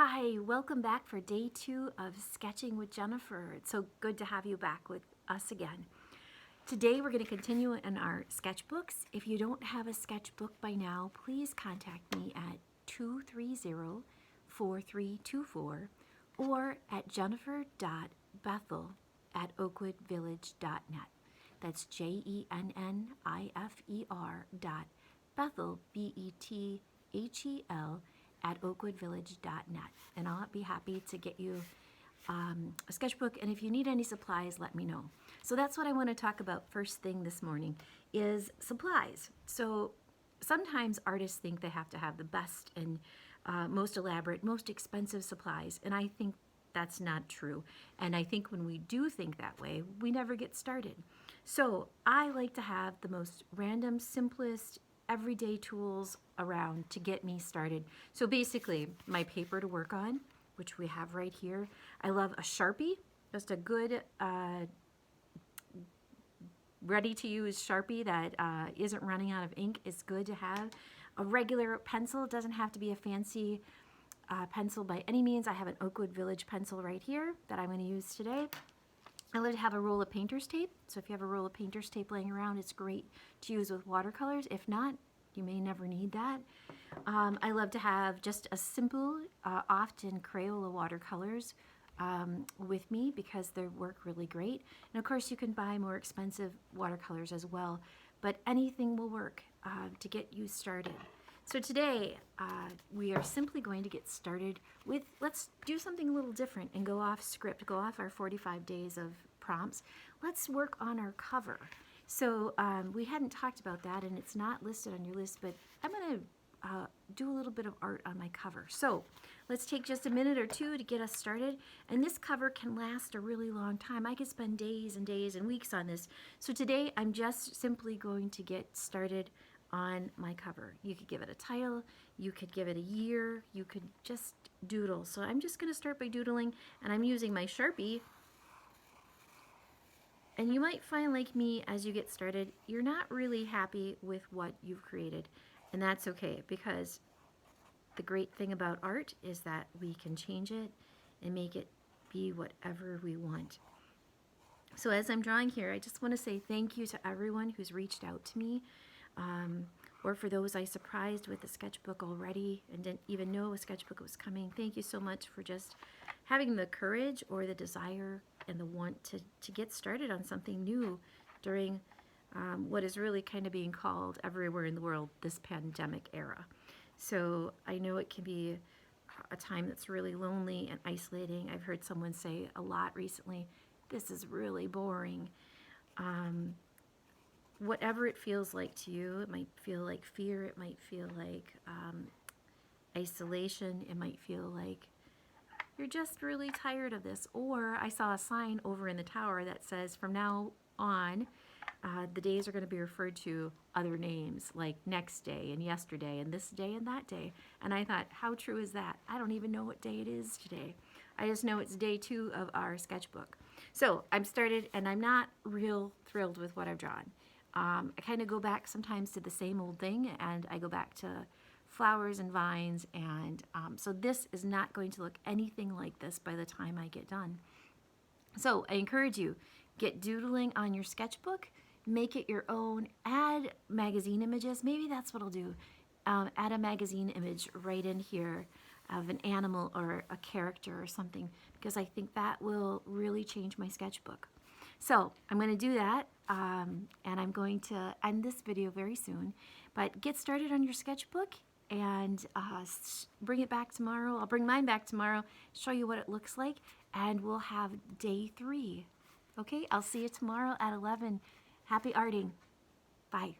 Hi, welcome back for day 2 of Sketching with Jennifer. It's so good to have you back with us again. Today we're going to continue in our sketchbooks. If you don't have a sketchbook by now, please contact me at 230-4324 or at jennifer.bethel@oakwoodvillage.net. That's JENNIFER.Bethel, BETHEL, at oakwoodvillage.net, and I'll be happy to get you a sketchbook, and if you need any supplies, let me know. So that's what I want to talk about first thing this morning is supplies. So sometimes artists think they have to have the best and most elaborate, most expensive supplies, and I think that's not true. And I think when we do think that way, we never get started. So I like to have the most random, simplest, everyday tools around to get me started. So basically, my paper to work on, which we have right here. I love a Sharpie, just a good ready-to-use Sharpie that isn't running out of ink is good to have. A regular pencil, doesn't have to be a fancy pencil by any means. I have an Oakwood Village pencil right here that I'm going to use today. I like to have a roll of painter's tape, so if you have a roll of painter's tape laying around, it's great to use with watercolors. If not, you may never need that. I love to have just a simple, often Crayola watercolors with me because they work really great. And of course, you can buy more expensive watercolors as well, but anything will work to get you started. So today, we are simply going to get started with, let's do something a little different and go off script, go off our 45 days of prompts. Let's work on our cover. So we hadn't talked about that, and it's not listed on your list, but I'm going to do a little bit of art on my cover. So let's take just a minute or two to get us started, and this cover can last a really long time. I could spend days and days and weeks on this. So today I'm just simply going to get started on my cover. You could give it a title, you could give it a year, you could just doodle. So I'm just going to start by doodling, and I'm using my Sharpie. And you might find, like me, as you get started, you're not really happy with what you've created, and that's okay, because the great thing about art is that we can change it and make it be whatever we want. So as I'm drawing here, I just want to say thank you to everyone who's reached out to me, or for those I surprised with a sketchbook already and didn't even know a sketchbook was coming. Thank you so much for just having the courage or the desire and the want to get started on something new during what is really kind of being called everywhere in the world this pandemic era. So I know it can be a time that's really lonely and isolating. I've heard someone say a lot recently, this is really boring. Whatever it feels like to you, it might feel like fear, it might feel like isolation, it might feel like you're just really tired of this. Or I saw a sign over in the tower that says from now on, the days are going to be referred to other names like next day and yesterday and this day and that day. And I thought, how true is that? I don't even know what day it is today. I just know it's day 2 of our sketchbook. So I'm started, and I'm not real thrilled with what I've drawn. I kind of go back sometimes to the same old thing, and I go back to flowers and vines, and so this is not going to look anything like this by the time I get done. So I encourage you, get doodling on your sketchbook, make it your own, add magazine images. Maybe that's what I'll do. Add a magazine image right in here of an animal or a character or something, because I think that will really change my sketchbook. So I'm going to do that, and I'm going to end this video very soon. But get started on your sketchbook and bring it back tomorrow. I'll bring mine back tomorrow, show you what it looks like, and we'll have day 3. Okay, I'll see you tomorrow at 11. Happy arting. Bye.